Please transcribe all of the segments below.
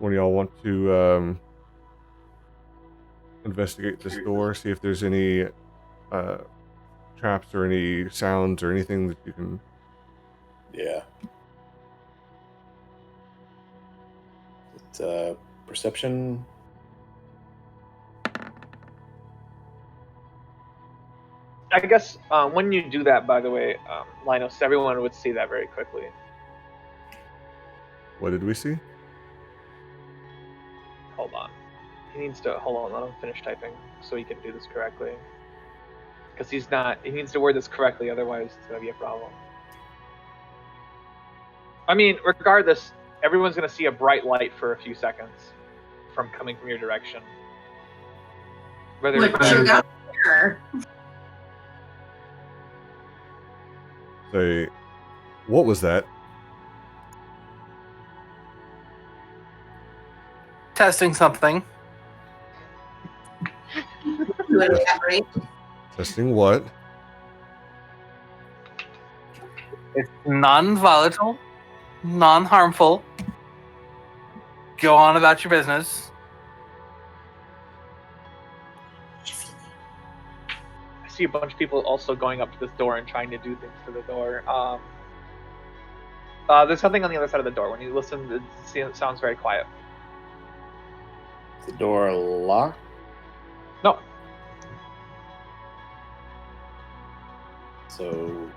one of y'all want to investigate this door, see if there's any traps or any sounds or anything that you can... Yeah. It's perception. I guess when you do that, by the way, Linus, everyone would see that very quickly. What did we see? Hold on. He needs to... Hold on, let him finish typing so he can do this correctly. Because he's not... He needs to word this correctly, otherwise it's going to be a problem. I mean, regardless, everyone's going to see a bright light for a few seconds coming from your direction. Whether Look what you got here. Say, what was that? Testing something. Testing what? It's non-volatile, non-harmful. Go on about your business. I see a bunch of people also going up to this door and trying to do things to the door. There's something on the other side of the door. When you listen, it sounds very quiet. Is the door locked? No. So...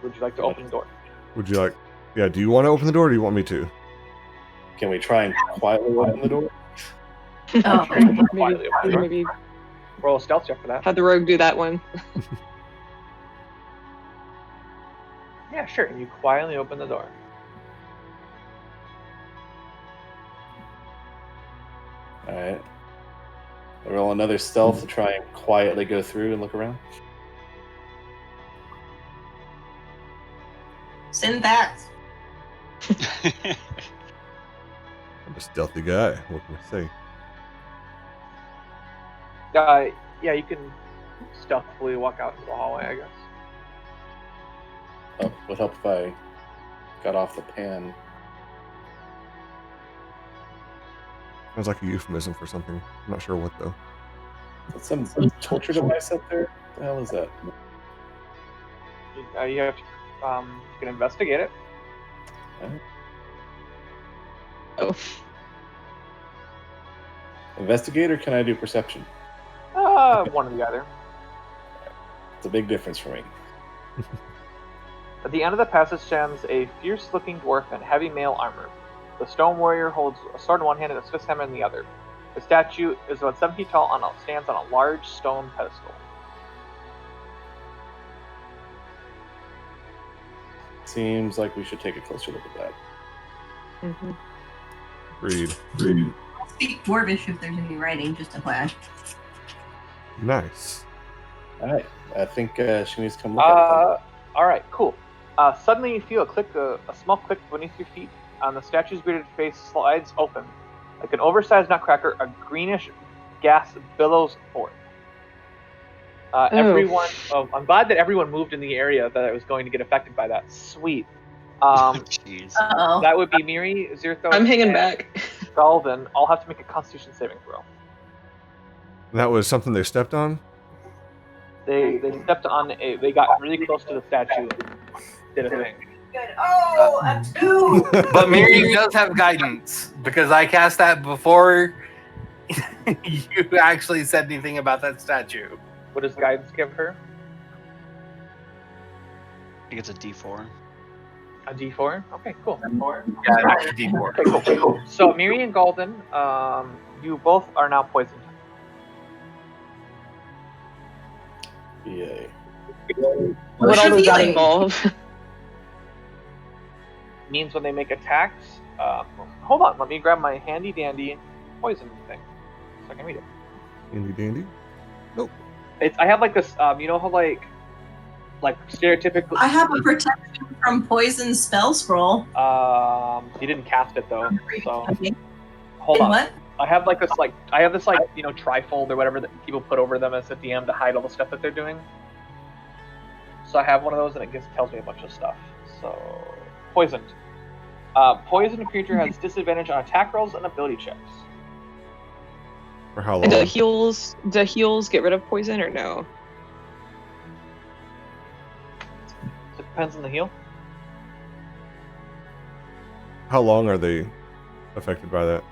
Would you like to open the door? Would you like... Yeah, do you want to open the door or do you want me to? Can we try and quietly open the door? Maybe Roll a stealth check for that. have the rogue do that one. Yeah, sure. And you quietly open the door. Alright. Roll another stealth to try and quietly go through and look around. Send that. I'm a stealthy guy. What can I say? Yeah, you can stealthily walk out into the hallway, I guess. Oh, would help if I got off the pan. Sounds like a euphemism for something. I'm not sure what though. Is some torture device up there? What the hell is that? You have to, you can investigate it. Oh, Investigate, or can I do perception? One or the other. It's a big difference for me. At the end of the passage stands a fierce-looking dwarf in heavy mail armor. The stone warrior holds a sword in one hand and a Swiss hammer in the other. The statue is about 7 feet tall and stands on a large stone pedestal. Seems like we should take a closer look at that. mm-hmm. Read. I'll speak Dwarvish if there's any writing, just a flash. Nice. Alright, I think she needs to come look at it. Alright, cool. Suddenly you feel a small click beneath your feet, and the statue's bearded face slides open. Like an oversized nutcracker, a greenish gas billows forth. Everyone, I'm glad that everyone moved in the area that was going to get affected by that. Sweet. Jeez. Uh-oh. That would be Miri, Zirthos, I'm hanging and back. Galdin. All have to make a Constitution saving throw. That was something they stepped on? They stepped on they got really close to the statue, did a thing. Good. Oh, a 2! But Miri does have guidance, because I cast that before you actually said anything about that statue. What does guidance give her? I think it's a D4. A D4? Okay, cool. Yeah, that's a D4. Okay, cool. So Miri and Galdin, you both are now poisoned. Yay. What all does that healing? involve? Means when they make attacks. Hold on, let me grab my handy dandy poison thing so I can read it. Handy dandy? Nope. I have like this. You know how like stereotypical. I have a protection from poison spell scroll. You didn't cast it though. So Okay. hold And on. what? I have this trifold or whatever that people put over them as a DM to hide all the stuff that they're doing. So I have one of those and it tells me a bunch of stuff. So poisoned. Poison creature has disadvantage on attack rolls and ability checks. For how And long? do heals get rid of poison or no? So it depends on the heal. How long are they affected by that?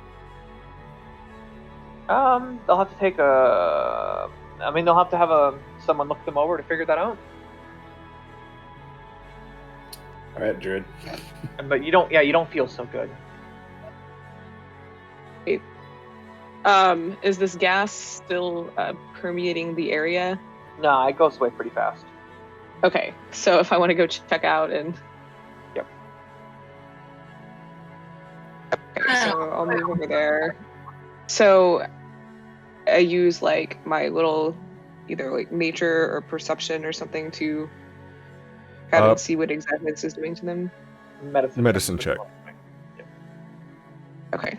They'll have to take a. I mean, they'll have to have someone look them over to figure that out. All right, Druid. But you don't. Yeah, you don't feel so good. Is this gas still permeating the area? Nah, it goes away pretty fast. Okay, so if I want to go check out and... Yep. Okay, so I'll move over there. So I use like my little either like nature or perception or something to kind of see what exactly this is doing to them. Medicine check. Okay.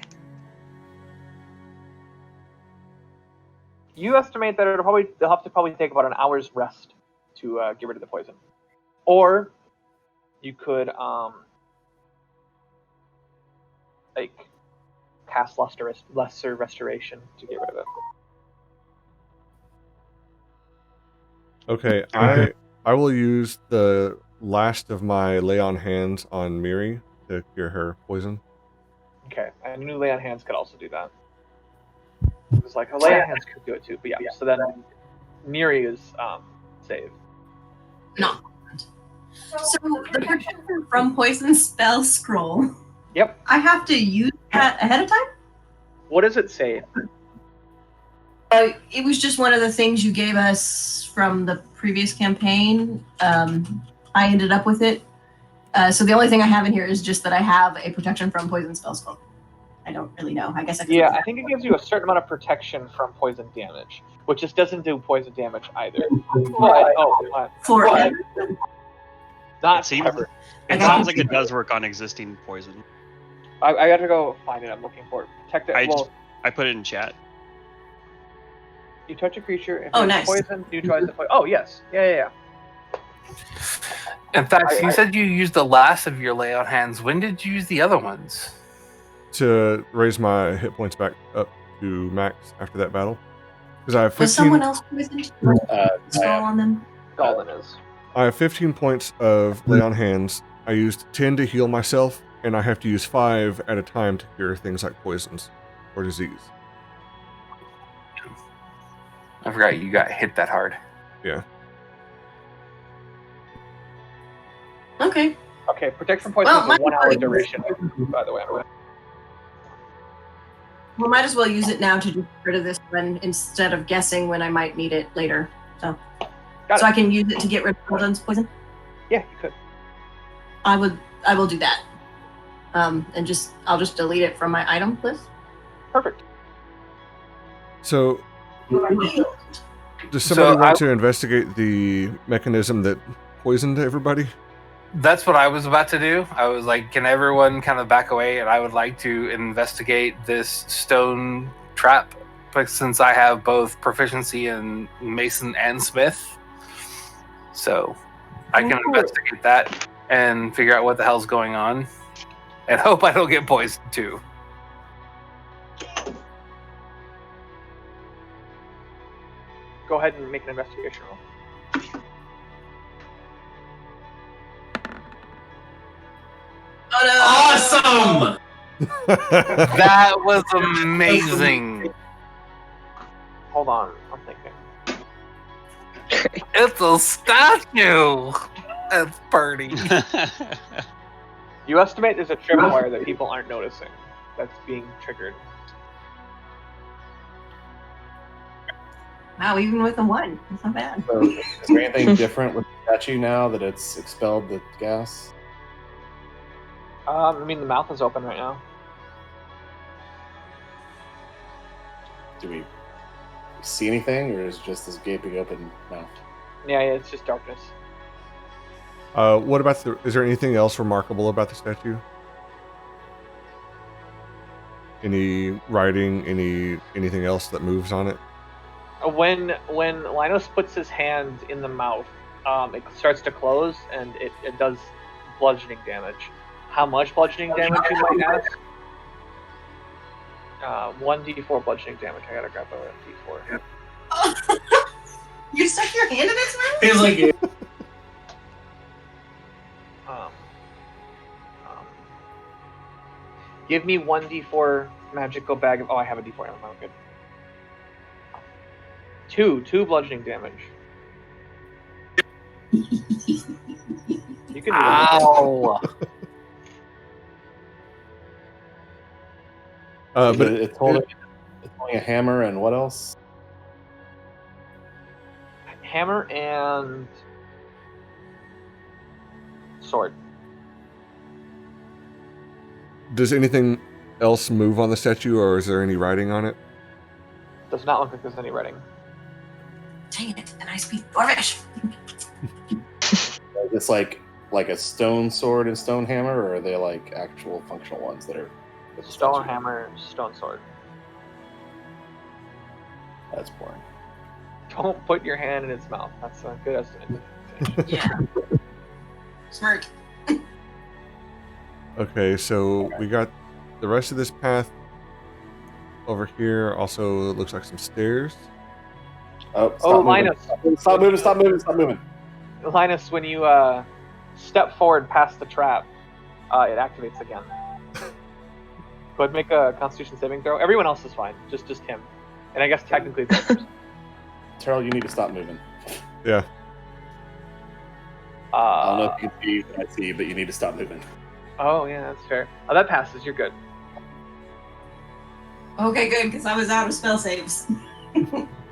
You estimate that they'll have to probably take about an hour's rest to get rid of the poison, or you could like cast lesser restoration to get rid of it. Okay, I will use the last of my lay on hands on Miri to cure her poison. Okay, and new lay on hands could also do that. It was like a lay on hands could do it too, but yeah. So then Miri is saved. No. So the protection from poison spell scroll. Yep. I have to use that ahead of time? What does it say? It was just one of the things you gave us from the previous campaign. I ended up with it. So the only thing I have in here is just that I have a protection from poison spell scroll. I don't really know. I guess I could. Yeah, I think it gives you a certain amount of protection from poison damage, which just doesn't do poison damage either. But, For not It seems- ever. It sounds like it does work on existing poison. I got to go find it. I'm looking for it. Protect it. I put it in chat. You touch a creature. If Oh, it's nice. poison, neutralize the poison. Oh, yes. Yeah. In fact, you said you used the last of your lay on hands. When did you use the other ones? To raise my hit points back up to max after that battle. Because I have 15, was someone else poisoned? Scroll on them. Galdin is. I have 15 points of lay on hands. I used 10 to heal myself, and I have to use 5 at a time to cure things like poisons or disease. I forgot you got hit that hard. Yeah. Okay. Okay, protect from poison Well, is a 1 hour my- duration, by the way. We might as well use it now to get rid of this one instead of guessing when I might need it later. So Got I it. can use it to get rid of Galdin's poison. Yeah, you could. I will do that. And I'll just delete it from my item list. Perfect. So, does somebody So want to investigate the mechanism that poisoned everybody? That's what I was about to do. I was like, can everyone kind of back away? And I would like to investigate this stone trap. But since I have both proficiency in Mason and Smith, so I can investigate that and figure out what the hell's going on. And hope I don't get poisoned too. Go ahead and make an investigation roll. Oh no! Awesome! That was amazing. Hold on, I'm thinking. It's a statue. That's pretty. You estimate there's a tripwire that people aren't noticing that's being triggered. Wow, even with a 1, that's not bad. So, is there anything different with the statue now that it's expelled the gas? I mean, the mouth is open right now. Do we see anything, or is it just this gaping open mouth? Yeah, it's just darkness. What about is there anything else remarkable about the statue? Any writing, anything else that moves on it? When Linus puts his hand in the mouth, it starts to close and it does bludgeoning damage. how much bludgeoning damage you might ask. 1d4 bludgeoning damage. I gotta grab a d4. Oh. You stuck your hand in its mouth? He's like, Give me 1d4 magical bag of. Oh, I have a d4. I'm good. 2 bludgeoning damage. You can do that. Ow! But it's holding a hammer and what else? Hammer and sword. does anything else move on the statue, or is there any writing on it? Does not look like there's any writing. Dang it, and I speak Dwarvish. It's like a stone sword and stone hammer, or are they like actual functional ones that are with the Stone statue? hammer, stone sword. That's boring. Don't put your hand in its mouth. That's a good estimate. Yeah. Smirk. Okay, so we got the rest of this path over here. Also, it looks like some stairs. Oh, Linus. Stop moving. Linus, when you step forward past the trap, it activates again. Go ahead and make a Constitution saving throw. Everyone else is fine. Just him. And I guess technically it's others. Terrell, you need to stop moving. Yeah. I don't know if you can see what I see, but you need to stop moving. Oh, yeah, that's fair. Oh, that passes. You're good. Okay, good, because I was out of spell saves.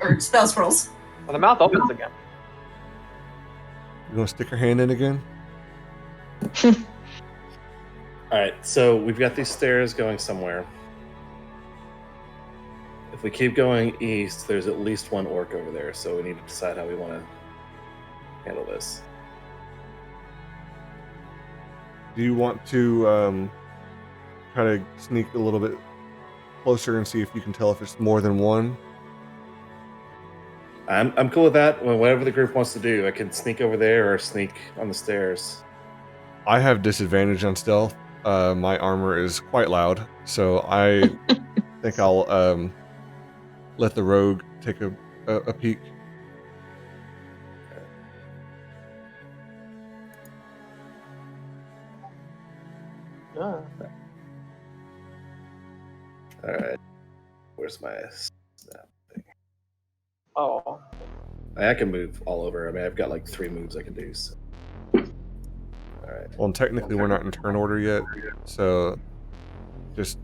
Or spell scrolls. Well, the mouth opens again. You want to stick your hand in again? All right, so we've got these stairs going somewhere. If we keep going east, there's at least one orc over there, so we need to decide how we want to handle this. Do you want to try to sneak a little bit closer and see if you can tell if it's more than one? I'm cool with that. Whatever the group wants to do, I can sneak over there or sneak on the stairs. I have disadvantage on stealth. My armor is quite loud, so I think I'll let the rogue take a peek. Oh. All right, where's my snap thing? Oh. I can move all over. I mean, I've got like 3 moves I can do. So. All right. Well, technically we're not in turn order yet, so just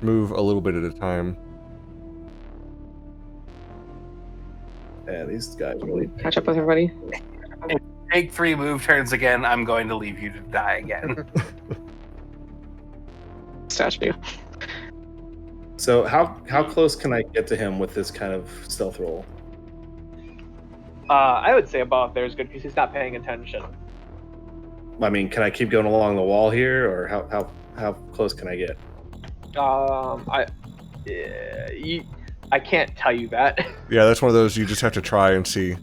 move a little bit at a time. Yeah, these guys really Catch up with everybody. Take 3 move turns again. I'm going to leave you to die again. Statue. So how close can I get to him with this kind of stealth roll? I would say above there is good because he's not paying attention. I mean, can I keep going along the wall here, or how close can I get? I can't tell you that. Yeah, that's one of those you just have to try and see.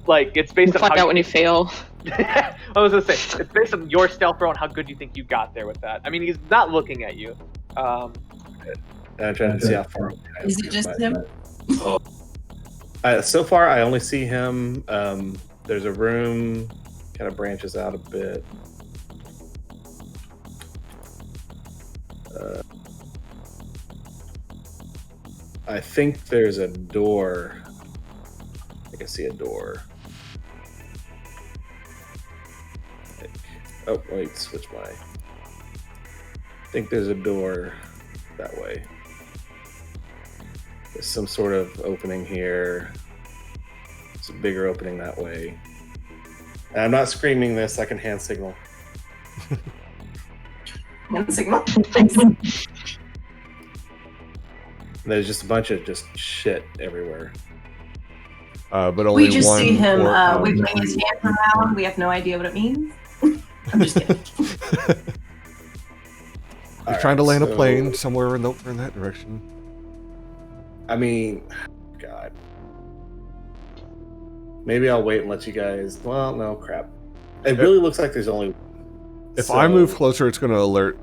Like, it's based on Find how out when you fail. I was gonna say it's based on your stealth roll and how good you think you got there with that. I mean, he's not looking at you. I'm trying to see how far. Is it just him? So far, I only see him. There's a room, kind of branches out a bit. I think there's a door. I can see a door. Oh, wait, switch my. I think there's a door that way. There's some sort of opening here. There's a bigger opening that way. And I'm not screaming this, I can hand signal. Hand signal. There's just a bunch of just shit everywhere. But only We just one see him orc- wiggling his hand around. We have no idea what it means. I'm just kidding. You're trying to land a so- plane somewhere in that direction. I mean, God. Maybe I'll wait and let you guys. Well, no, crap. It really looks like there's only If I move closer, it's going to alert.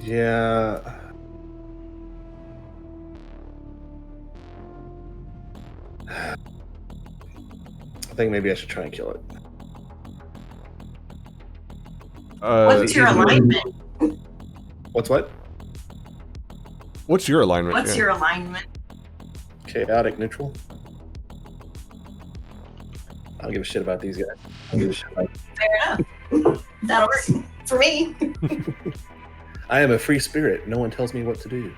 Yeah. I think maybe I should try and kill it. What's your alignment? What's what? What's your alignment? What's your alignment? Chaotic neutral. I don't give a shit about these guys. I don't give a shit about Fair enough. That'll work for me. I am a free spirit. No one tells me what to do.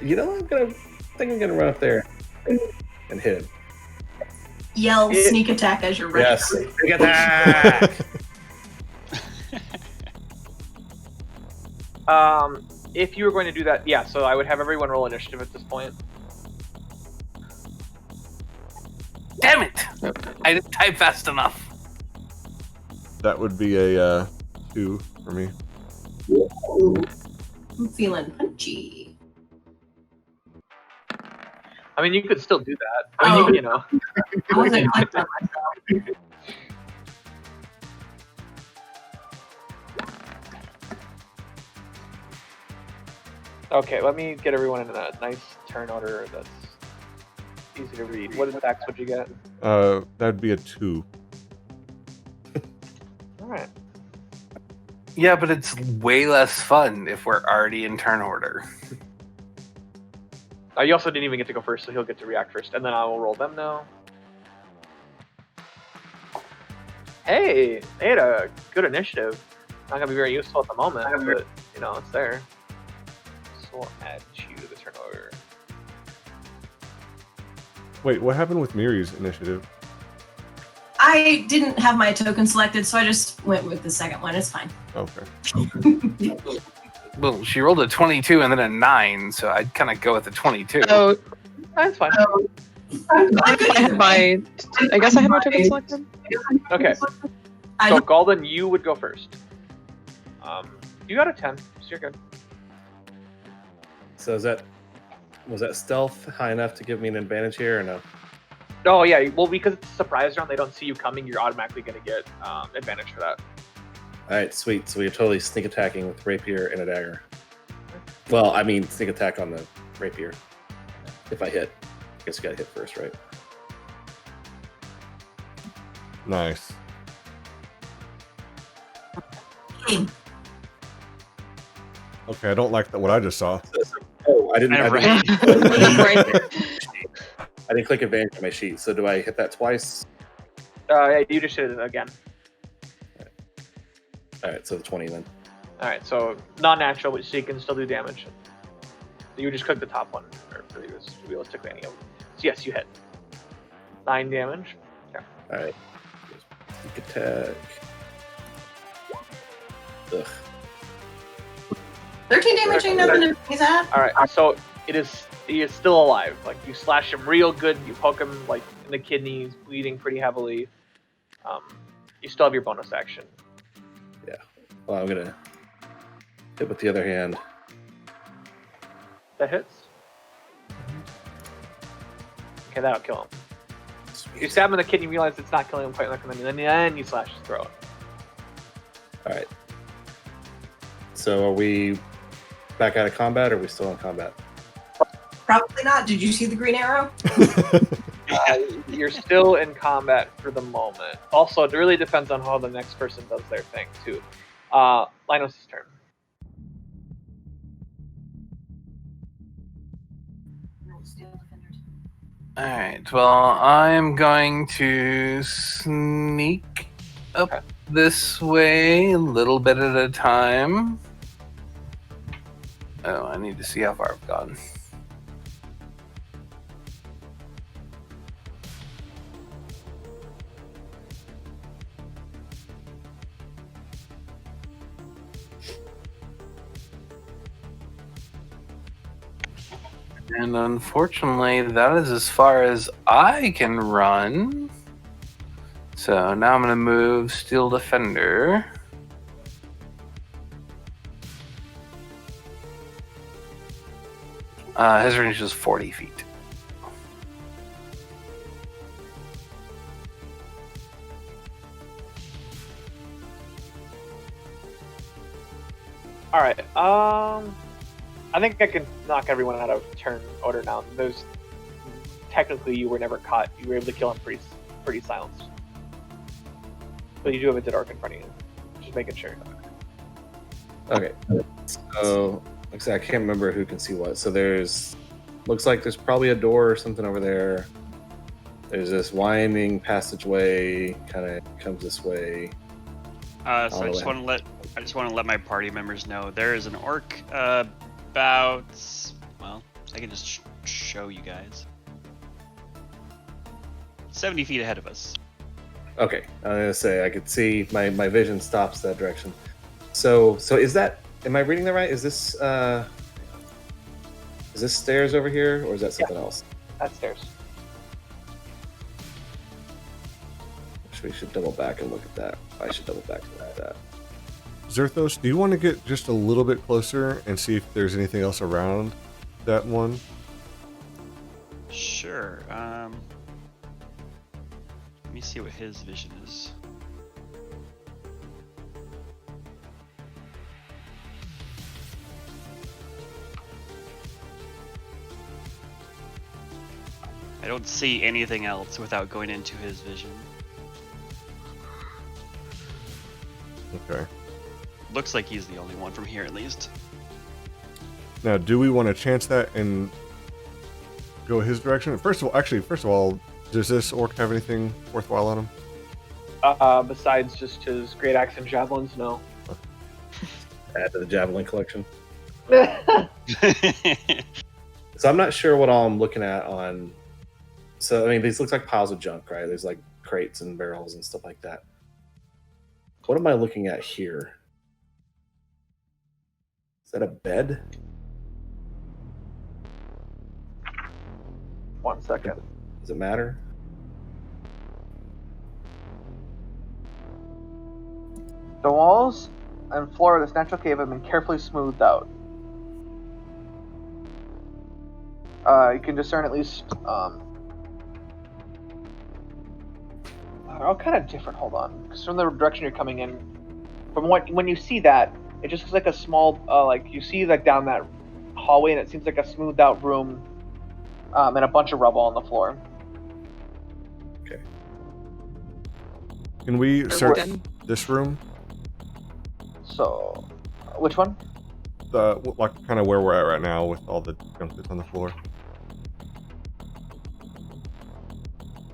You know, I think I'm gonna run up there and hit. Yell sneak attack as you're ready. Yes, sneak attack. If you were going to do that, yeah. So I would have everyone roll initiative at this point. Damn it! I didn't type fast enough. That would be a 2 for me. I'm feeling punchy. I mean, you could still do that. I mean, you know. I wasn't clicked on myself. Okay, let me get everyone in a nice turn order that's easy to read. What attacks would you get? That'd be a 2. Alright. Yeah, but it's way less fun if we're already in turn order. You also didn't even get to go first, so he'll get to react first, and then I will roll them now. Hey, they had a good initiative. Not gonna be very useful at the moment, but you know, it's there. So we'll add you to the turn order. Wait, what happened with Miri's initiative? I didn't have my token selected, so I just went with the second one. It's fine. Okay. Well, she rolled a 22 and then a 9, so I'd kind of go with the 22. So That's fine. I had my token selected. Okay. So Galdin, you would go first. You got a 10, so you're good. So was that stealth high enough to give me an advantage here or no? Oh yeah, well because it's a surprise round, they don't see you coming, you're automatically gonna get advantage for that. Alright, sweet. So you're totally sneak attacking with rapier and a dagger. Well, I mean sneak attack on the rapier. If I hit. I guess you gotta hit first, right? Nice. Okay, I don't like what I just saw. Oh, I didn't Right. I didn't click advantage on my sheet. So do I hit that twice? Yeah, you just hit it again. Alright, so the 20 then. Alright, so non-natural, so you can still do damage. You just click the top one, or realistically any of them. So yes, you hit. 9 damage. Okay. Alright. Sneak attack. Ugh. 13 damage ain't nothing to is that? Alright, so he is still alive. Like you slash him real good, you poke him like in the kidneys, bleeding pretty heavily. You still have your bonus action. Yeah. Well, I'm gonna hit with the other hand. That hits. Okay, that'll kill him. You stab him in the kidney, you realize it's not killing him quite like, and then you slash his throat. Alright. So are we back out of combat or are we still in combat? Probably not. Did you see the green arrow? You're still in combat for the moment. Also, it really depends on how the next person does their thing, too. Linus' turn. Alright, well, I'm going to sneak up this way a little bit at a time. Oh, I need to see how far I've gone. And unfortunately, that is as far as I can run. So now I'm going to move Steel Defender. His range is 40 feet. All right. I think I can knock everyone out of turn order now. There's technically you were never caught. You were able to kill him pretty silenced. But you do have a dead orc in front of you. Just making sure. Okay. So, like I said, I can't remember who can see what. So looks like there's probably a door or something over there. There's this winding passageway, kind of comes this way. So I just want to let my party members know there is an orc about. Well, I can just show you guys. 70 feet ahead of us. Okay, I'm gonna say I could see my vision stops that direction. So is that? Am I reading that right? Is this stairs over here, or is that something else? That's stairs. We should double back and look at that. I should double back and look at that. Zerthos, do you want to get just a little bit closer and see if there's anything else around that one? Sure. Let me see what his vision is. I don't see anything else without going into his vision. Okay. Looks like he's the only one from here, at least. Now, do we want to chance that and go his direction? First of all, does this orc have anything worthwhile on him? Besides just his great axe and javelins, no. Add to the javelin collection. So I'm not sure what all I'm looking at on. So I mean, these look like piles of junk, right? There's like crates and barrels and stuff like that. What am I looking at here? Is that a bed? 1 second. Does it matter? The walls and floor of this natural cave have been carefully smoothed out. You can discern at least. They're all kind of different. Hold on, because from the direction you're coming in, when you see that, it just looks like a small, like you see like down that hallway, and it seems like a smoothed out room, and a bunch of rubble on the floor. Okay. Can we search this room? So, which one? Like kind of where we're at right now with all the junk that's on the floor.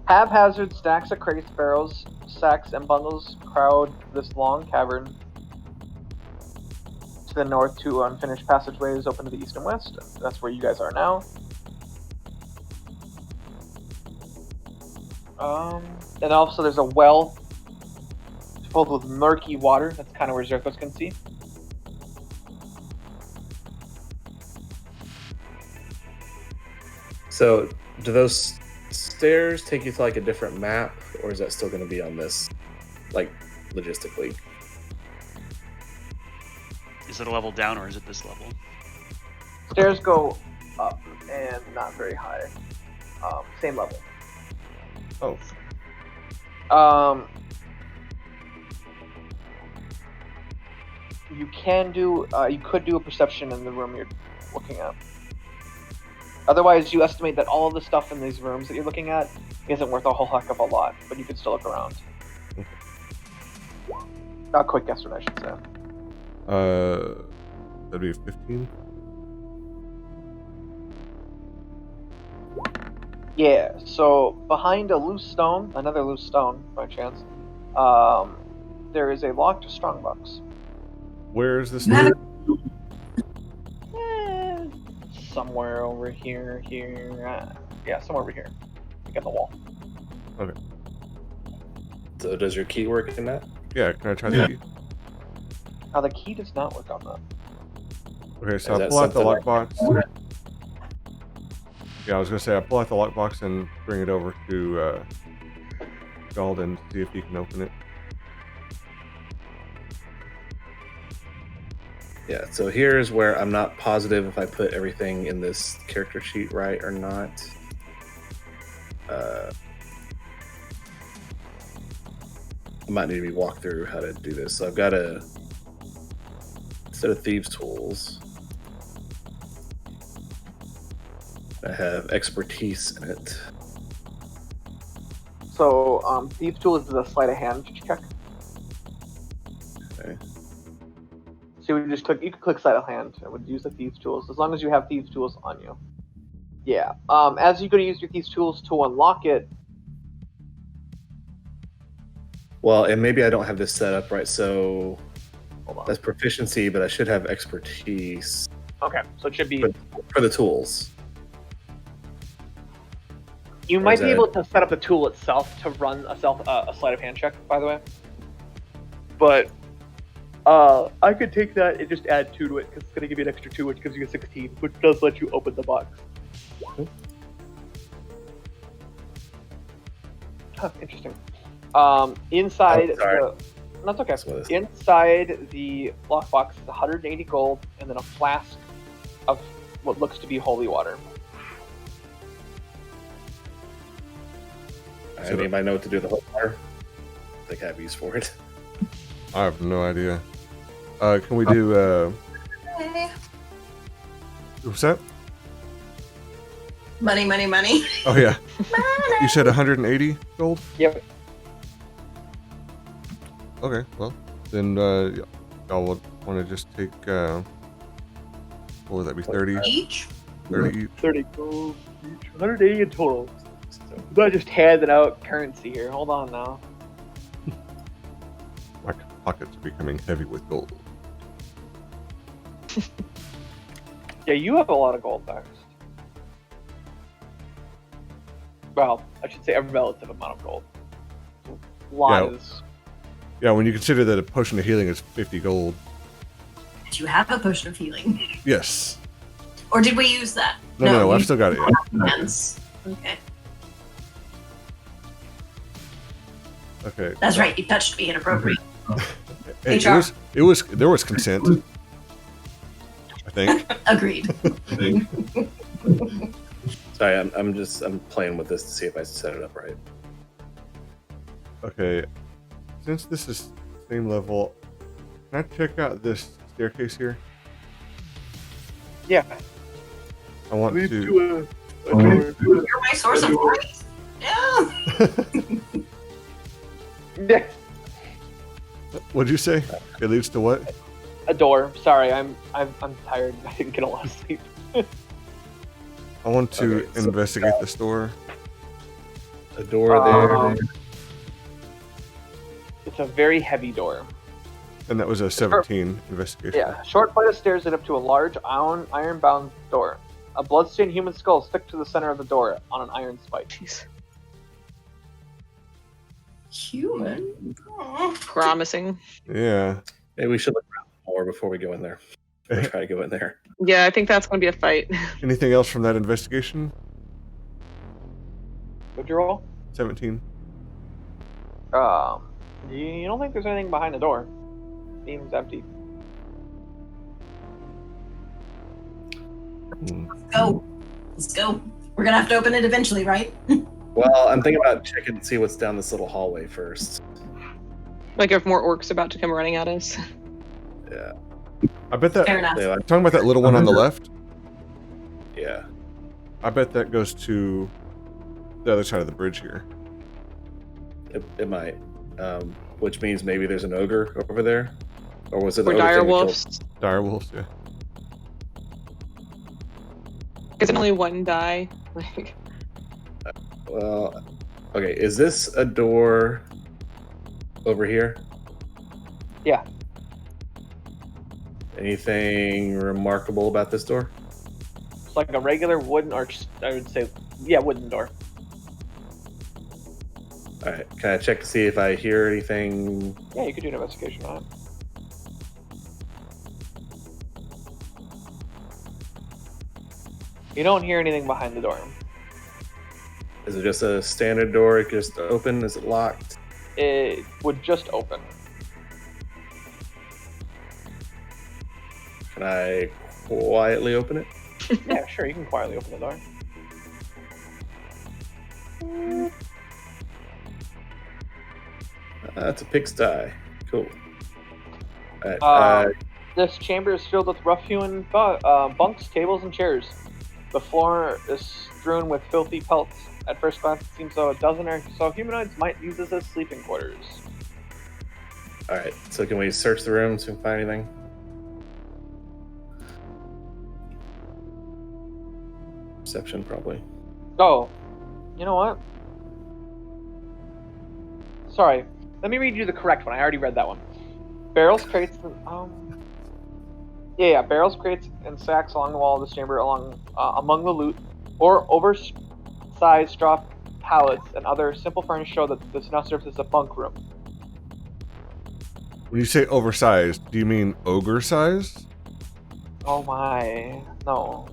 Haphazard stacks of crates, barrels, sacks, and bundles crowd this long cavern. To the north, two unfinished passageways open to the east and west. That's where you guys are now. And also there's a well filled with murky water. That's kind of where Zerthos can see. So do those stairs take you to like a different map, or is that still going to be on this, like logistically? Is it a level down or is it this level? Stairs go up and not very high. Same level. Oh. You can do. You could do a perception in the room you're looking at. Otherwise, you estimate that all of the stuff in these rooms that you're looking at isn't worth a whole heck of a lot, but you could still look around. A quick guesstimate, I should say. That'd be 15. Yeah. So behind a loose stone, another loose stone by chance, there is a locked strongbox. Where is this? Somewhere over here, yeah, somewhere over here. Like on the wall. Okay. So does your key work in that? Yeah, can I try the key? Now the key does not work on that. Okay, so Is I that pull out the something lockbox. Yeah, I was gonna say I pull out the lockbox and bring it over to Galdin to see if he can open it. Yeah, so here's where I'm not positive if I put everything in this character sheet right or not. I might need to be walked through how to do this. So I've got to Instead of thieves' tools, I have expertise in it. So, thieves' tools is a sleight of hand check. Okay. So you would just click. You could click sleight of hand. It would use the thieves' tools as long as you have thieves' tools on you. Yeah. As you're going to use your thieves' tools to unlock it. Well, and maybe I don't have this set up right, so Hold on. that's proficiency, but I should have expertise Okay, so it should be. for the tools. You Or might is be that- able to set up the tool itself to run a sleight of hand check, by the way. But I could take that and just add 2 to it because it's going to give you an extra 2, which gives you a 16, which does let you open the box. Huh, interesting. Inside Oh, sorry. that's okay. That's what it is. Inside the lockbox is 180 gold and then a flask of what looks to be holy water. Anybody know what to do with the whole water? I think I have use for it. I have no idea. Can we do? Hey. What's that? Money, money, money. Oh yeah. You said 180 gold. Yep. Okay. Well, then y'all would want to just take. What would that be? 30. Each? 30 each. 30 gold each. 180 in total. I'm not just handing out currency here. Hold on now. My pockets are becoming heavy with gold. Yeah, you have a lot of gold, Bax. Well, I should say a relative amount of gold. Lies. Yeah, when you consider that a potion of healing is 50 gold. Did you have a potion of healing? Yes. Or did we use that? No, you I've still got it. Yeah. hands. Okay. Okay. That's right, you touched me inappropriate. Hey, HR. there was consent. I think. Agreed. Sorry, I'm playing with this to see if I set it up right. Okay. Since this is same level, can I check out this staircase here? Yeah. I want to. You're my source of light. Yeah. Yeah. What'd you say? It leads to what? A door. Sorry, I'm tired. I didn't get a lot of sleep. I want to Okay, so- investigate the store. A door there. It's a very heavy door. And that was a 17 investigation. Yeah, short flight of stairs lead up to a large iron-bound door. A bloodstained human skull sticks to the center of the door on an iron spike. Jeez. Human? Aw. Promising. Yeah. Maybe we should look around more before we go in there. Or try to go in there. Yeah, I think that's going to be a fight. Anything else from that investigation? Would you roll? 17. You don't think there's anything behind the door? Seems empty. Go. Let's go. We're gonna have to open it eventually, right? Well, I'm thinking about checking to see what's down this little hallway first. Like if more orcs about to come running at us. Yeah. I bet that. Fair enough. Yeah. Talking about that little one on the left. Yeah. I bet that goes to the other side of the bridge here. It might. Which means maybe there's an ogre over there. Or was it the Or ogre dire thing that killed- wolves. Dire wolves, yeah. Because only one die. Like, Well, okay. Is this a door over here? Yeah. Anything remarkable about this door? It's like a regular wooden, or I would say, yeah, wooden door. All right. Can I check to see if I hear anything? Yeah, you could do an investigation on it. You don't hear anything behind the door. Is it just a standard door? It just open? Is it locked? It would just open. Can I quietly open it? Yeah, sure, you can quietly open the door. That's a pigsty. Cool. All right. This chamber is filled with rough-hewn bunks, tables, and chairs. The floor is strewn with filthy pelts. At first glance, it seems though a dozen or so humanoids might use this as sleeping quarters. Alright, so can we search the room to find anything? Perception, probably. Oh, you know what? Sorry, let me read you the correct one. I already read that one. Barrels, crates, barrels, crates, and sacks along the wall of this chamber, among the loot, or oversized straw pallets and other simple furniture show that this now serves as a bunk room. When you say oversized, do you mean ogre size? Oh my, no.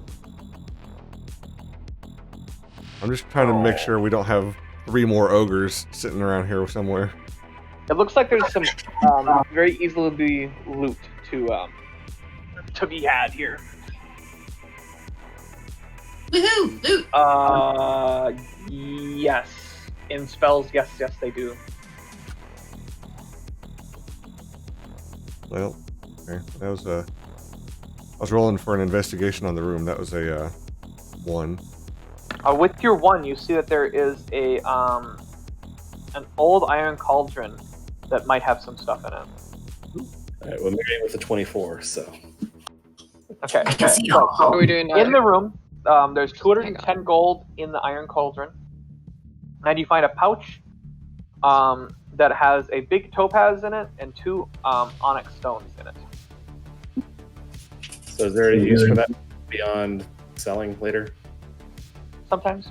I'm just trying to make sure we don't have 3 more ogres sitting around here somewhere. It looks like there's some very easily loot to be had here. Woohoo! Loot! Yes. In spells, yes, they do. Well, okay. That was I was rolling for an investigation on the room. That was a 1. With your 1, you see that there is an old iron cauldron that might have some stuff in it. Alright, well, Mary with a 24, so. Okay. I can see So, What are we doing now? in the room, there's 210 gold in the iron cauldron, and you find a pouch that has a big topaz in it and 2 onyx stones in it. So is there a use for that beyond selling later? Sometimes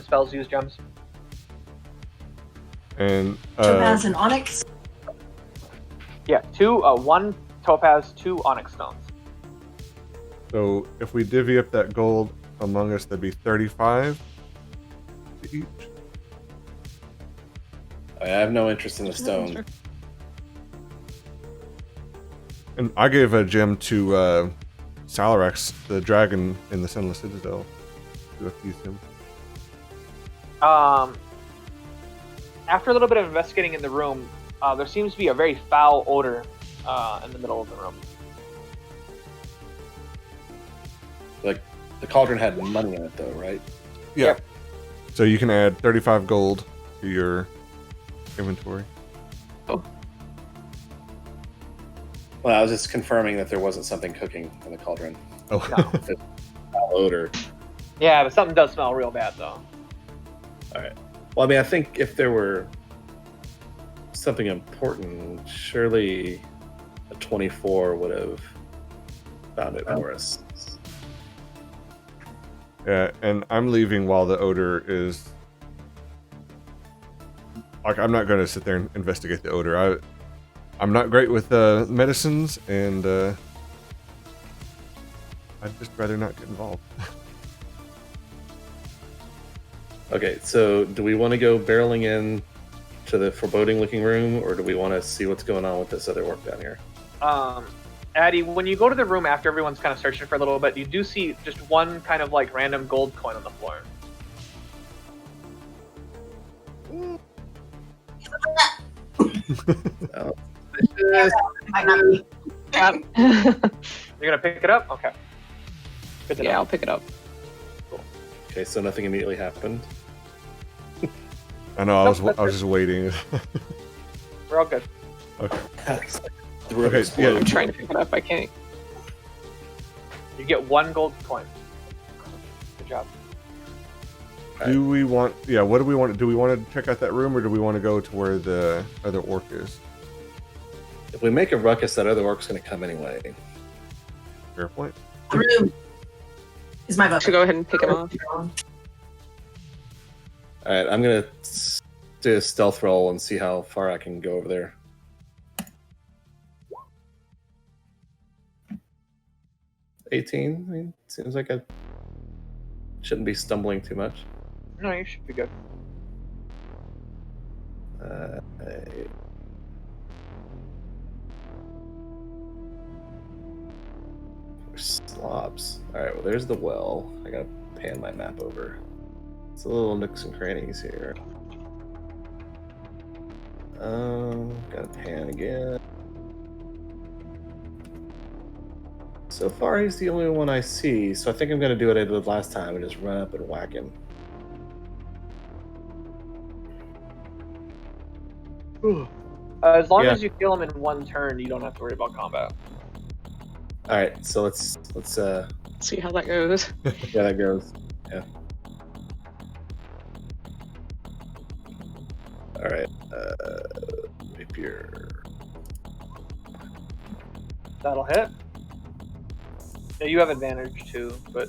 spells use gems. And Topaz and onyx. Yeah, 1 topaz, 2 onyx stones. so if we divvy up that gold among us, that'd be 35 to each. I have no interest in the stone. And I gave a gem to Salarex, the dragon in the Sunless Citadel, to appease him. After a little bit of investigating in the room, there seems to be a very foul odor in the middle of the room. Like, the cauldron had money in it, though, right? Yeah. Yep. So you can add 35 gold to your inventory. Well, I was just confirming that there wasn't something cooking in the cauldron. Oh. No. Foul odor. Yeah, but something does smell real bad, though. Alright. Well, I mean, I think if there were something important, surely a 24 would have found it for us. Yeah, and I'm leaving while the odor is... Like, I'm not going to sit there and investigate the odor. I'm not great with medicines, and I'd just rather not get involved. Okay, so do we want to go barreling in to the foreboding-looking room, or do we want to see what's going on with this other orc down here? Addie, when you go to the room after everyone's kind of searching for a little bit, you do see just one kind of like random gold coin on the floor. Might not be. You're gonna pick it up? Okay. Good to Yeah, know. I'll pick it up. Okay, so nothing immediately happened. I know, I was Nope, just waiting. We're all good. Okay. The room Okay, exploded. I'm trying to pick it up. I can't. You get 1 gold coin. Good job. Do we want... Yeah, what do we want? Do we want to check out that room, or do we want to go to where the other orc is? If we make a ruckus, that other orc's going to come anyway. Fair point. The room is my vote. Should go ahead and pick him off. Alright, I'm going to do a stealth roll and see how far I can go over there. $18? I mean, seems like I shouldn't be stumbling too much. No, you should be good. Slobs. Alright, well, there's the well. I gotta pan my map over. It's a little nooks and crannies here. Gotta pan again. So far, he's the only one I see. So I think I'm going to do what I did last time and just run up and whack him. As long Yeah. as you kill him in one turn, you don't have to worry about combat. All right, so let's See how that goes. yeah, that goes. Yeah. All right. Rapier. That'll hit. Yeah, you have advantage too, but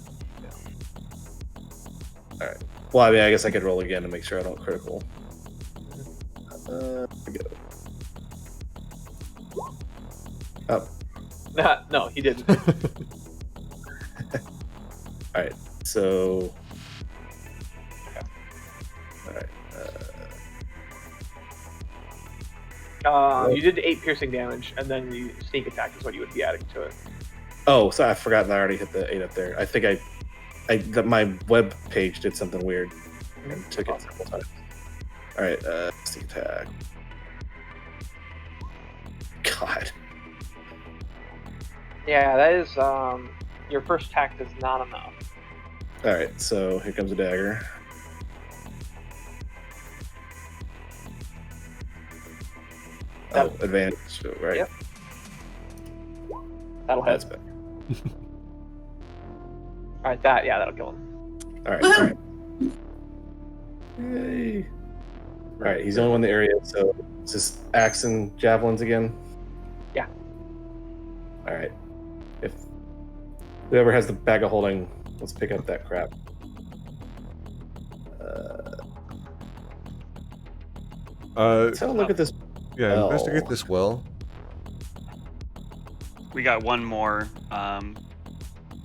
Well, I mean, I guess I could roll again to make sure I don't critical. Here we go. Oh, no, he didn't. all right. So. All right. You did 8 piercing damage, and then you sneak attack is what you would be adding to it. Oh, sorry, I forgot that I already hit the 8 up there. I think my web page did something weird and took it several times. All right, sneak attack. God. Yeah, that is your first attack is not enough. All right, so here comes a dagger. Oh, advantage, right? Yep. That'll hit. That's better. Alright, that'll kill him. All right, all right. Yay. All right, he's the only one in the area, so it's just axe and javelins again? Yeah. All right. If whoever has the bag of holding, let's pick up that crap. Let's have a look at this. Yeah, well. investigate this well. We got one more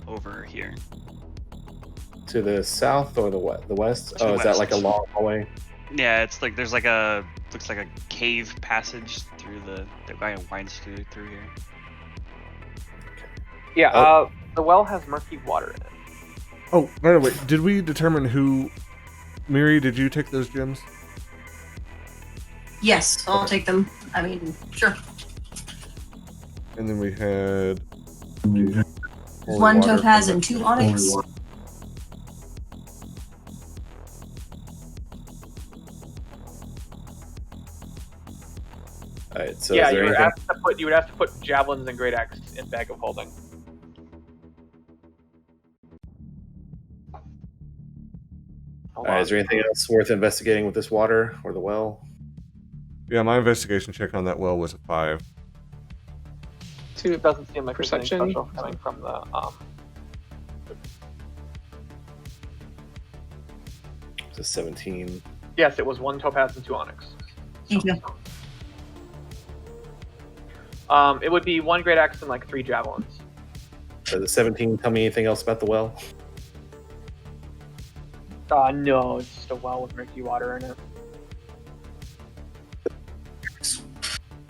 over here. To the south or the west? The west? To Oh, the is that west. like a long hallway? Yeah, it's like there's like looks like a cave passage through the guy winds through here. Yeah, Oh. the well has murky water in it. Oh, by the way, did we determine who... Miri, did you take those gems? Yes, I'll take them. I mean, sure. And then we had... holy 1 water topaz from and the- 2 onyx. All right, so yeah, is you there would anything? have to put javelins and great axe in bag of holding. All right, is there anything else worth investigating with this water or the well? Yeah, my investigation check on that well was a 5. To It doesn't seem like there's anything Perception? special coming from the It's a 17. Yes, it was 1 topaz and 2 onyx. Thank you. It would be 1 great axe and like 3 javelins. Does the 17 tell me anything else about the well? No, it's just a well with murky water in it.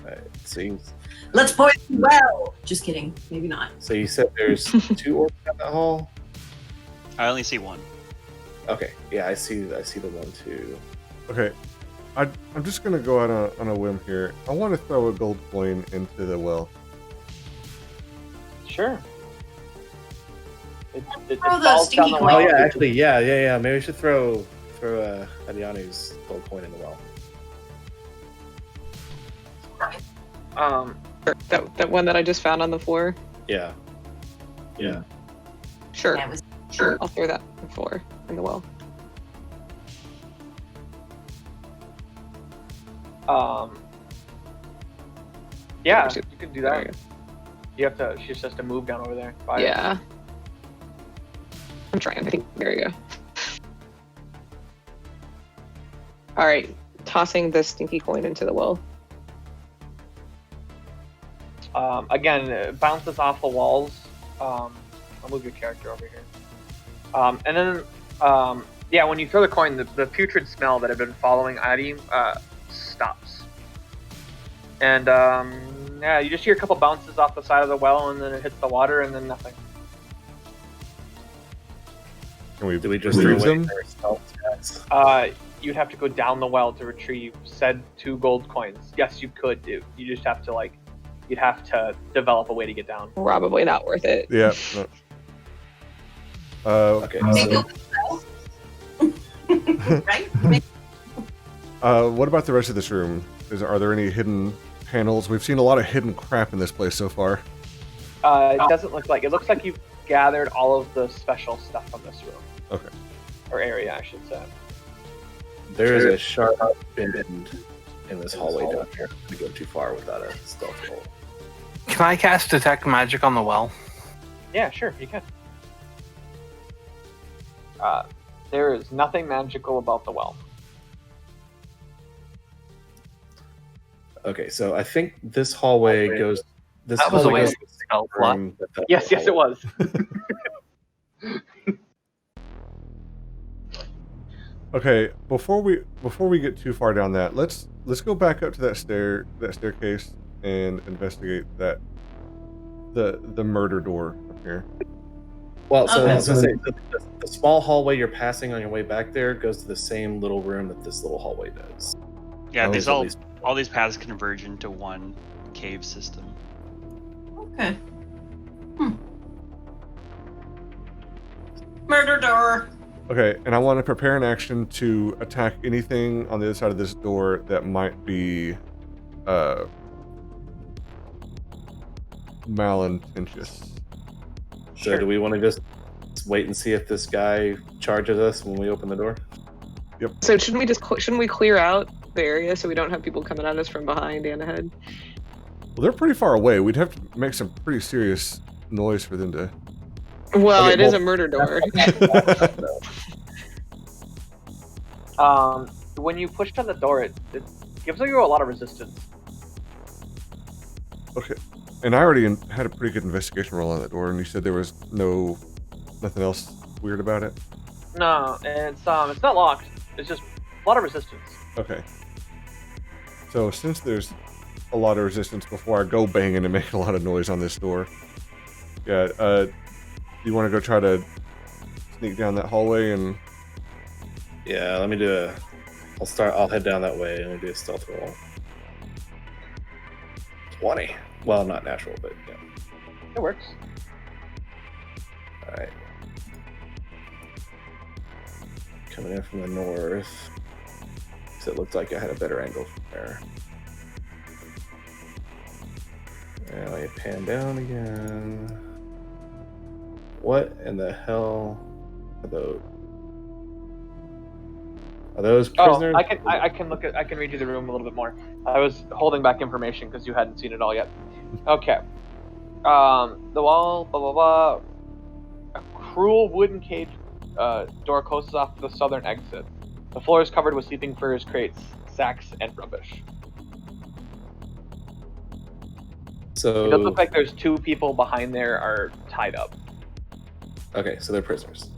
All right, so Let's poison the well. Just kidding. Maybe not. you said there's 2 orcs in that hall? I only see one. Okay, yeah, I see the one too. Okay, I'm just gonna go out on a whim here. I want to throw a gold coin into the well. Sure. It Throw the falls stinky down the coin. Oh well. yeah, actually, yeah. Maybe we should throw Adiani's gold coin in the well. that one that I just found on the floor. Yeah. Yeah. Sure, Yeah, it was sure. I'll throw that on the floor in the well. Yeah, There you can do There that. you go. You have to. She just has to move down over there. By it. Yeah. I'm trying. I think there you go. All right, tossing the stinky coin into the well. Again, it bounces off the walls. I'll move your character over here. And then, yeah, when you throw the coin, the putrid smell that had been following Adi stops. And yeah, you just hear a couple bounces off the side of the well, and then it hits the water, and then nothing. Can we Do we just retrieve throw away them? their spell stats? You'd have to go down the well to retrieve said 2 gold coins. Yes, you could do. You just have to you'd have to develop a way to get down. Probably not worth it. Yeah. No. Okay. Maybe So, right? What about the rest of this room? Are there any hidden panels? We've seen a lot of hidden crap in this place so far. It doesn't look like. It looks like you've gathered all of the special stuff from this room. Okay. Or area, I should say. there is a sharp bend in this hallway down here. I'm going to go too far without a stealth roll. Can I cast Detect Magic on the well? Yeah, sure, you can. There is nothing magical about the well. Okay, so I think this hallway goes. This That was a hallway waste goes of stealth to the lot. room that the Yes, it hallway- was. Okay, before we get too far down that, let's go back up to that staircase and investigate that the murder door up here. Well, so Okay. I was gonna say the small hallway you're passing on your way back there goes to the same little room that this little hallway does. Yeah, Oh, these at least- all these paths converge into one cave system. Okay. Murder door. Okay, and I want to prepare an action to attack anything on the other side of this door that might be malintentious. So do we want to just wait and see if this guy charges us when we open the door? So shouldn't we clear out the area so we don't have people coming at us from behind and ahead? Well, they're pretty far away. We'd have to make some pretty serious noise for them to. Well, Okay, it is well- a murder door. When you pushed on the door, it gives you a lot of resistance. Okay, and I already had a pretty good investigation roll on that door, and you said there was nothing else weird about it. No, it's not locked. It's just a lot of resistance. Okay. So since there's a lot of resistance, before I go banging and making a lot of noise on this door, yeah, you want to go try to sneak down that hallway and? Yeah, let me do I'll head down that way and do a stealth roll. 20. Well, not natural, but yeah. It works. Alright. Coming in from the north. So it looked like I had a better angle from there. And let me pan down again. What in the hell are those? Are those prisoners? Oh, I can read you the room a little bit more. I was holding back information because you hadn't seen it all yet. Okay. The wall, blah blah blah. A cruel wooden cage door closes off the southern exit. The floor is covered with sleeping furs, crates, sacks, and rubbish. So It does look like there's two people behind there are tied up. okay, so they're prisoners.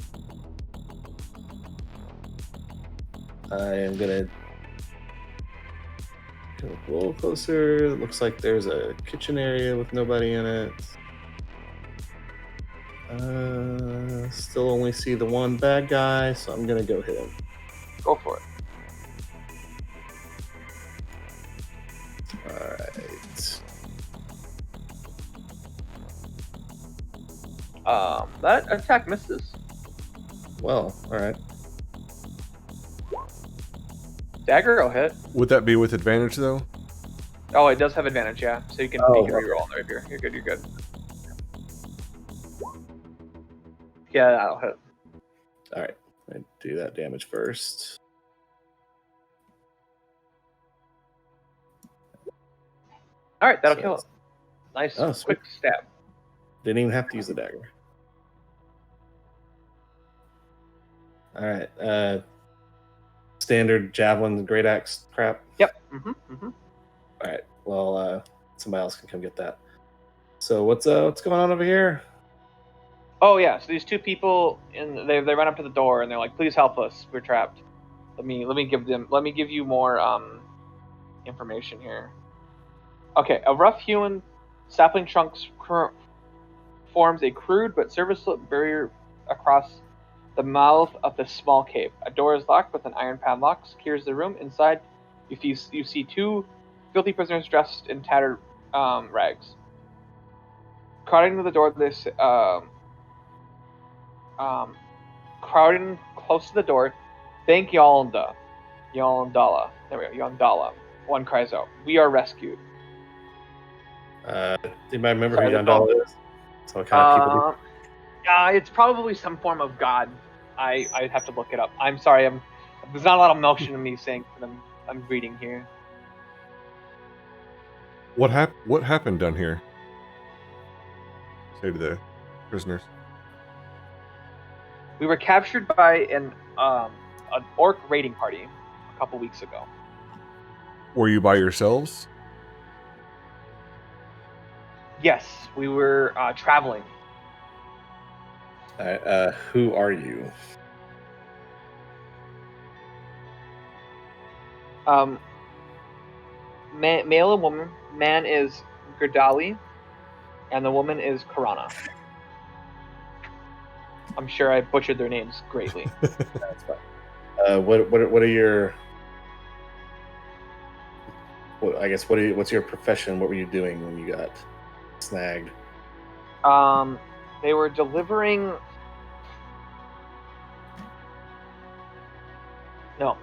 I am gonna go a little closer. It looks like there's a kitchen area with nobody in it. Still only see the one bad guy, so I'm gonna go hit him. Go for it. Alright. That attack misses. Well, alright. Dagger will hit. Would that be with advantage though? Oh, it does have advantage, yeah. So you can Oh, make a reroll on the rapier. You're good, you're good. Yeah, that'll hit. Alright. I do that damage first. Alright, that'll So kill it. Nice, Oh, sweet. quick stab. Didn't even have to use the dagger. Alright. Standard javelin, great axe crap. Yep. Alright. Well, somebody else can come get that. So what's going on over here? Oh yeah, so these two people they run up to the door and they're like, "Please help us. We're trapped." Let me give you more information here. Okay, a rough-hewn sapling trunk forms a crude but serviceable barrier across the mouth of the small cave. A door is locked with an iron padlock, secures the room. Inside, you see two filthy prisoners dressed in tattered Rags. Crowding to the door, this crowding close to the door. Thank Yalda. Yalndala. There we go. Yalndala. One cries out, "We are rescued." Anybody remember Sorry, who the Yandala is? So what kind of people do? It's probably some form of god. I'd have to look it up. I'm sorry. There's not a lot of emotion in me saying that I'm reading here. What happened down here? Say to the prisoners. We were captured by an orc raiding party a couple weeks ago. Were you by yourselves? Yes, we were traveling. Who are you? Male and woman. Man is Gerdali, and the woman is Karana. I'm sure I butchered their names greatly. That's fine. What are your? Well, I guess what's your profession? What were you doing when you got snagged? They were delivering. No,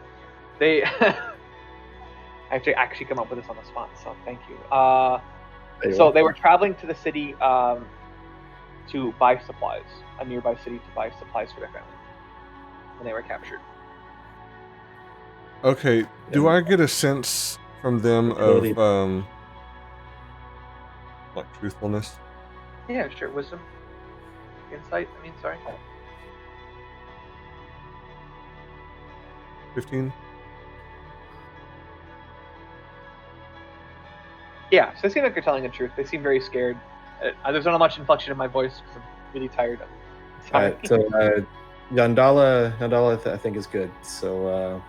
they. I have to actually come up with this on the spot, so thank you. So they were traveling to the city to buy supplies, a nearby city to buy supplies for their family, when they were captured. Okay, do I get a sense from them of like truthfulness? Yeah, sure. Wisdom, insight. Sorry. 15? Yeah, so they seem like they're telling the truth. They seem very scared. There's not much inflection in my voice because I'm really tired. So Yandala, I think is good. So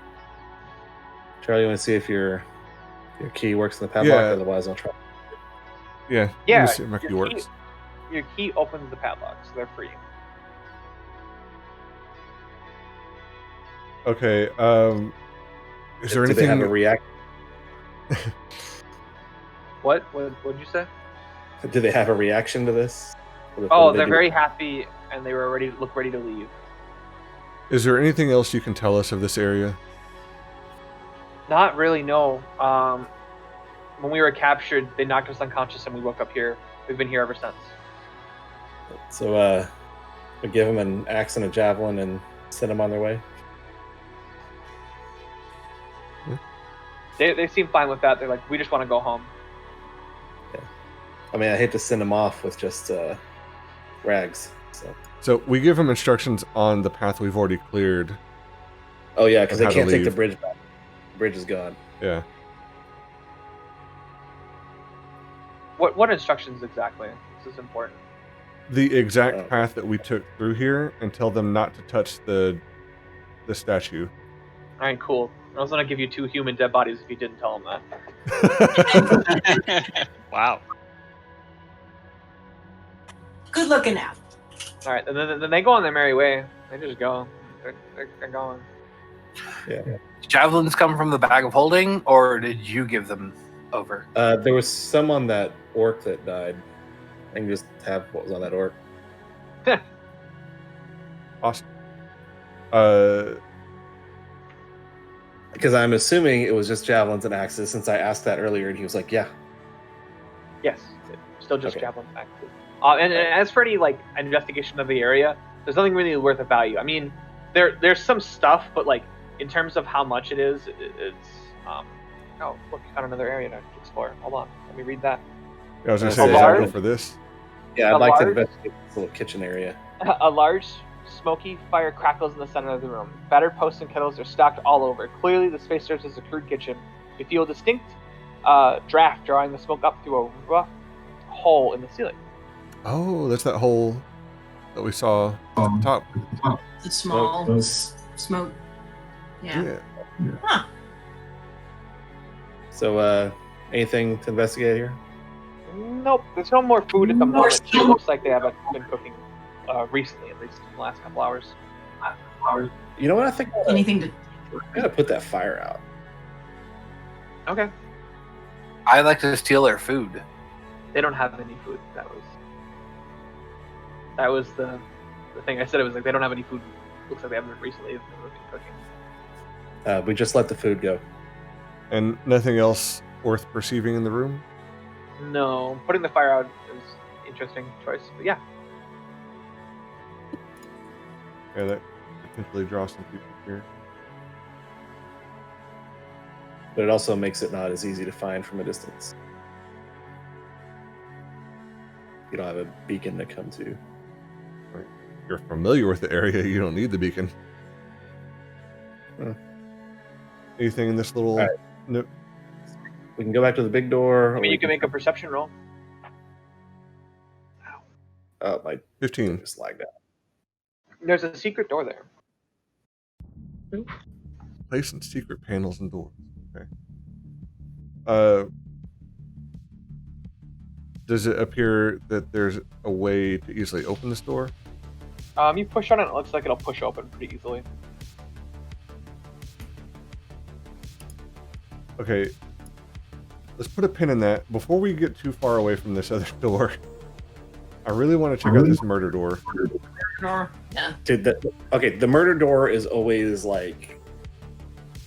Charlie, you want to see if your key works in the padlock? Yeah. Otherwise, I'll try. Yeah. Yeah. Let me see if my key works. Your key opens the padlock, so they're free. Okay. Is there Do anything? they have a react? What did you say? Do they have a reaction to this? Oh, they're very happy, and they were ready to leave. Is there anything else you can tell us of this area? Not really, no. When we were captured, they knocked us unconscious, and we woke up here. We've been here ever since. So we give them an axe and a javelin and send them on their way. They seem fine with that. They're like, we just want to go home. I mean, I hate to send them off with just rags. So we give them instructions on the path we've already cleared. Oh yeah, because they How to can't take the leave. bridge back. The bridge is gone. Yeah. What instructions exactly? This is important. The exact path that we took through here, and tell them not to touch the statue. All right, cool. I was gonna give you 2 human dead bodies if you didn't tell them that. Wow. Good looking out. All right, and then they go on their merry way. They just go. They're going. Yeah. Javelins come from the bag of holding, or did you give them over? There was some on that orc that died. I can just have what was on that orc. Awesome. Because I'm assuming it was just javelins and axes, since I asked that earlier, and he was like, "Yeah." Yes, still just Okay. javelin back. And as for any like investigation of the area, there's nothing really worth of value. I mean, there's some stuff, but like in terms of how much it is, it's oh look, you found another area to explore. Hold on, let me read that. Yeah, I was gonna A say, is that large- good for this? Yeah, A I'd like to large- investigate this little kitchen area. A large smoky fire crackles in the center of the room. Battered posts and kettles are stacked all over. Clearly, the space serves as a crude kitchen. You feel a distinct draft drawing the smoke up through a rough hole in the ceiling. Oh, that's that hole that we saw at the top. The small smoke. Yeah. Huh. So, anything to investigate here? Nope, there's no more food at the More moment. It looks like they haven't been cooking recently, at least in the last couple hours. You know what? I think Anything to I gotta put that fire out. Okay. I like to steal their food. They don't have any food. That was the thing. I said it was like they don't have any food. Looks like they haven't recently been cooking. We just let the food go. And nothing else worth perceiving in the room? No, putting the fire out is an interesting choice. But yeah, Yeah, that potentially draws some people here. But it also makes it not as easy to find from a distance. You don't have a beacon to come to. If you're familiar with the area, you don't need the beacon. Huh. Anything in this little All right. nook? We can go back to the big door. I mean you can make a perception roll. Oh, my 15. just lagged out. There's a secret door there. Place in secret panels and doors. Okay. Does it appear that there's a way to easily open this door? You push on it, it looks like it'll push open pretty easily. Okay. Let's put a pin in that. Before we get too far away from this other door, I really want to check out this murder door. Yeah. Dude, the murder door is always like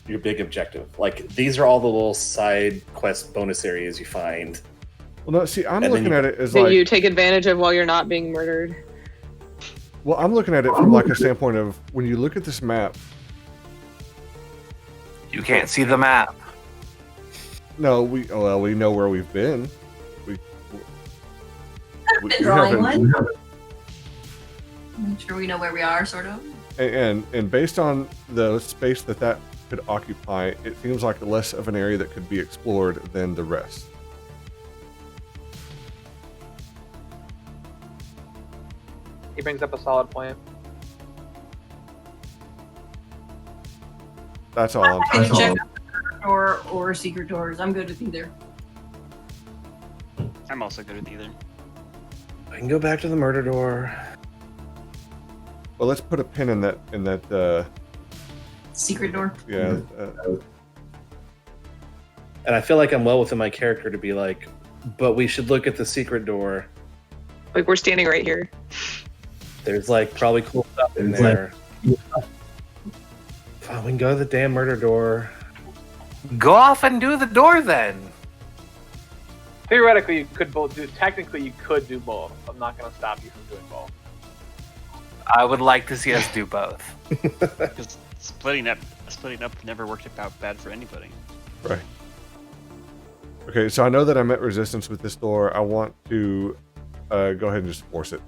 your big objective. Like these are all the little side quest bonus areas you find. Well, no, see, I'm And then looking you- at it as That like, you take advantage of while you're not being murdered. well, I'm looking at it from like a standpoint of when you look at this map. You can't see the map. No, we know where we've been. We Drawing haven't- one. Make sure we know where we are, sort of. and based on the space that could occupy, it seems like less of an area that could be explored than the rest. He brings up a solid point. That's all I'm I can saying. check door or secret doors. I'm good with either. I'm also good with either. I can go back to the murder door. Well, let's put a pin in that. Secret door. Yeah. And I feel like I'm well within my character to be like, but we should look at the secret door. Like we're standing right here. There's like probably cool stuff in there. Fine, we can go to the damn murder door. Go off and do the door then. Theoretically, you could both do. Technically, you could do both. I'm not going to stop you from doing both. I would like to see us do both. Because splitting up never worked out bad for anybody. Right. Okay, so I know that I met resistance with this door. I want to go ahead and just force it.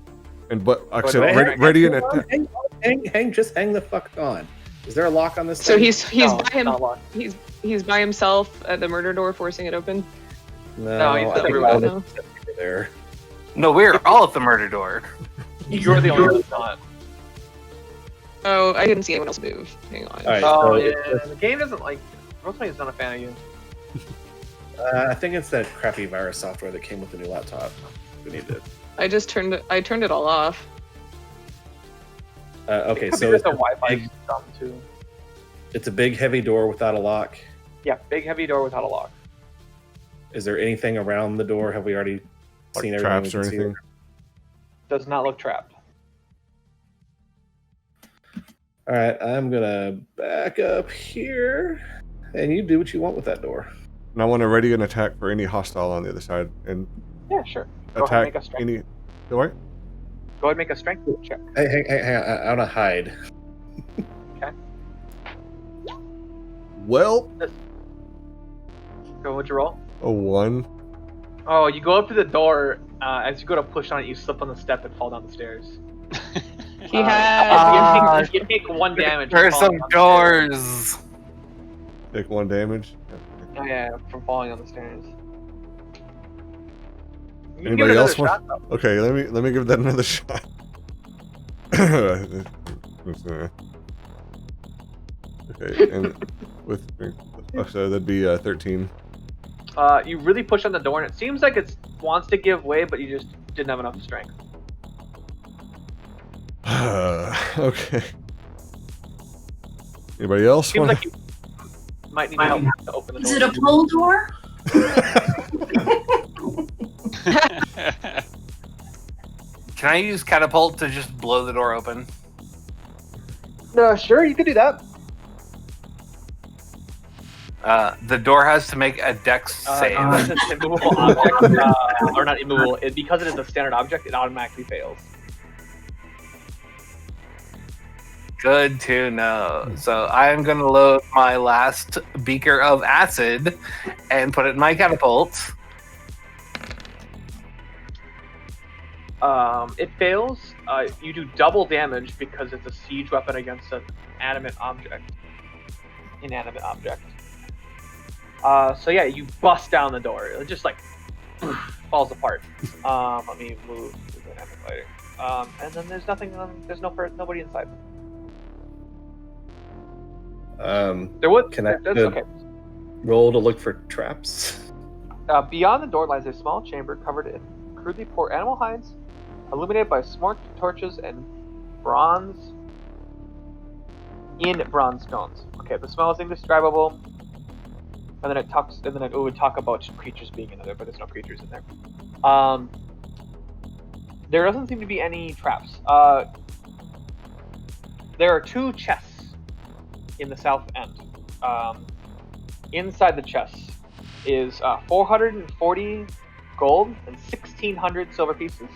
And but like I said, Wait, ready and attack. Just hang the fuck on. Is there a lock on this? So thing? he's No, by it's him. not locked. He's by himself at the murder door, forcing it open. No, he's I think everywhere. we're there. No, we're all at the murder door. You're the only one that's not. Oh, I didn't see anyone else move. Hang on. All right, Oh so yeah, the game doesn't like. Rosemary's not a fan of you. I think it's that crappy virus software that came with the new laptop. We need to. I turned it all off. Okay, Could so be it's just the Wi-Fi big- dumb too. it's a big, heavy door without a lock. Yeah, big heavy door without a lock. Is there anything around the door? Have we already Like seen everything? traps we or can see? anything? Does not look trapped. All right, I'm gonna back up here, and you do what you want with that door. And I want to ready an attack for any hostile on the other side and Yeah, sure. Go ahead, attack make a strength. any. Do I? Go ahead and make a strength check. Hey, hang on. I want to hide. Well, Go, what'd you roll? a 1. Oh, you go up to the door. As you go to push on it, you slip on the step and fall down the stairs. He had. You take 1 damage. There's from some falling down the stairs. doors. Take 1 damage. Oh yeah, from falling on the stairs. You can Anybody give it else another want? shot, though. Okay, let me give that another shot. Okay, and with so that'd be 13. You really push on the door, and it seems like it wants to give way, but you just didn't have enough strength. Okay. Anybody else? Seems wanna- like you might need help to open the door. Is it a pull door? Can I use catapult to just blow the door open? Sure, you could do that. The door has to make a dex save. Because it's an immovable object, or not immovable, because it is a standard object, it automatically fails. Good to know. So I am going to load my last beaker of acid and put it in my catapult. It fails. You do double damage because it's a siege weapon against an inanimate object. So yeah, you bust down the door. It just like falls apart. Let me move to dynamic lighting. And then there's nothing. There's nobody inside. There would. Can I okay. roll to look for traps? Beyond the door lies a small chamber covered in crudely poured animal hides, illuminated by smoked torches and bronze stones. Okay, the smell is indescribable. And then it would talk about creatures being in there, but there's no creatures in there. There doesn't seem to be any traps. There are 2 chests in the south end. Inside the chests is 440 gold and 1,600 silver pieces,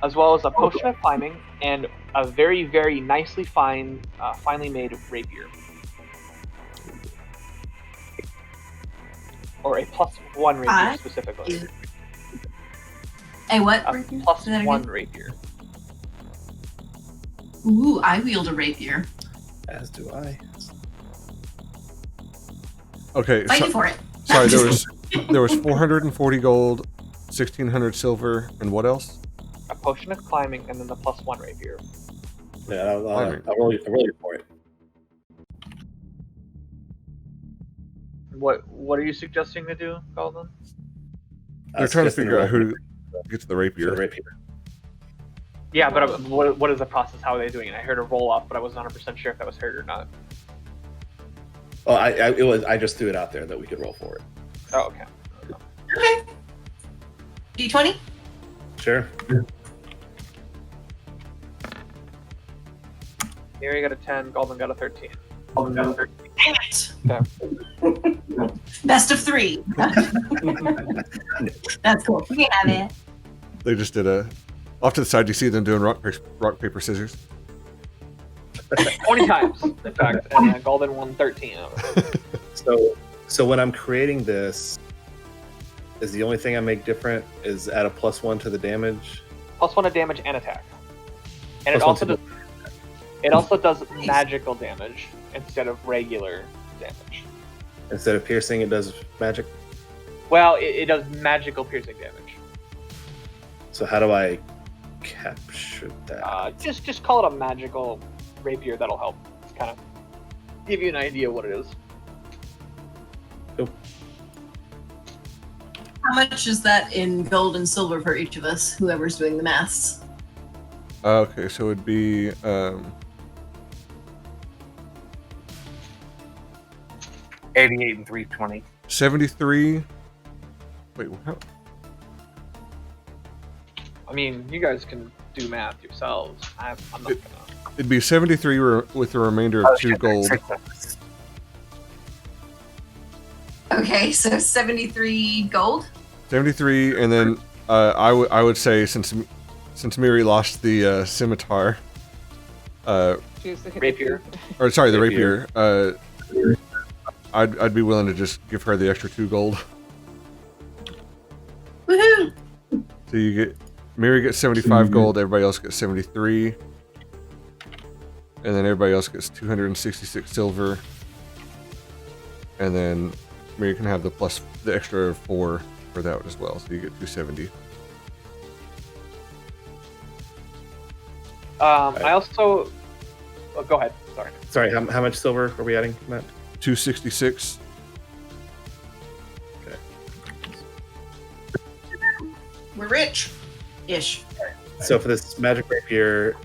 as well as a potion of climbing and a very, very nicely finely made rapier. Or a +1 rapier specifically. A what? A rapier? +1 rapier. Ooh, I wield a rapier. As do I. Okay, Fight for it. sorry, there was 440 gold, 1,600 silver, and what else? A potion of climbing and then the +1 rapier. Yeah, I'll roll you for it. What are you suggesting to do, Galdin? They're trying to figure out who gets the rapier. Yeah, but what is the process? How are they doing it? I heard a roll off, but I wasn't 100% sure if that was heard or not. Oh, I just threw it out there that we could roll for it. Oh, okay. Okay. D20? Sure. Mary got a 10, Galdin got a 13. Dang it. Okay. Best of 3. That's cool. You can have it. They just did a. Off to the side, you see them doing rock, paper, scissors. 20 times, in fact, and Galdin won 13 of it. So when I'm creating this, is the only thing I make different is add a +1 to the damage? +1 to damage and attack. And Plus one to it also does magical damage instead of regular damage. Instead of piercing, it does magic? Well, it does magical piercing damage. So how do I capture that? Just call it a magical rapier. That'll help. It's kind of give you an idea what it is. Cool. How much is that in gold and silver for each of us, whoever's doing the maths? Okay, so it'd be 88 and 320. 73. Wait, what? I mean, you guys can do math yourselves. I'm not gonna. It'd be 73 with the remainder of 2 gold. Okay, so 73 gold. 73, and then I would say since Miri lost the scimitar, Rapier. or sorry, the rapier, I'd be willing to just give her the extra 2 gold. Woohoo! So you get Miri gets 75 gold, everybody else gets 73, and then everybody else gets 266 silver, and then Miri can have the extra 4 for that as well, so you get 270. I also. Oh, go ahead. Sorry. How much silver are we adding, Matt? 266. Okay. We're rich. Ish. So for this magic rapier,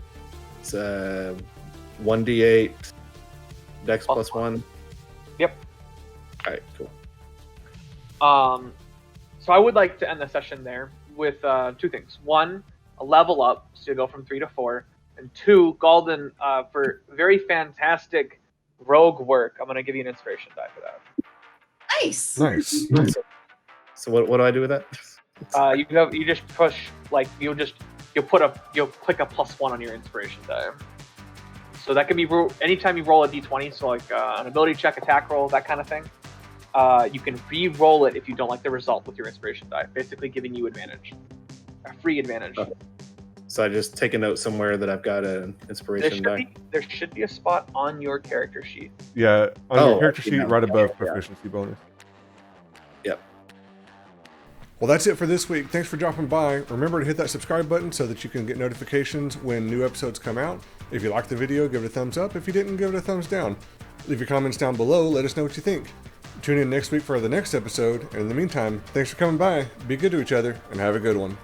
it's 1d8 dex +1. Yep. All right, cool. So I would like to end the session there with 2 things. 1, a level up, so you go from 3 to 4. And 2, Galdin, for very fantastic rogue work, I'm going to give you an inspiration die for that. Nice. Nice. So what do I do with that? You just push, like, you'll click a +1 on your inspiration die. So that can be anytime you roll a d20, so like an ability check, attack roll, that kind of thing. You can re-roll it if you don't like the result with your inspiration die, basically giving you advantage, a free advantage. So I just take a note somewhere that I've got an inspiration die. There should be a spot on your character sheet. Yeah, on your character okay, sheet, no. right above Yeah. proficiency bonus. Yep. Well, that's it for this week. Thanks for dropping by. Remember to hit that subscribe button so that you can get notifications when new episodes come out. If you liked the video, give it a thumbs up. If you didn't, give it a thumbs down. Leave your comments down below. Let us know what you think. Tune in next week for the next episode. And in the meantime, thanks for coming by. Be good to each other and have a good one.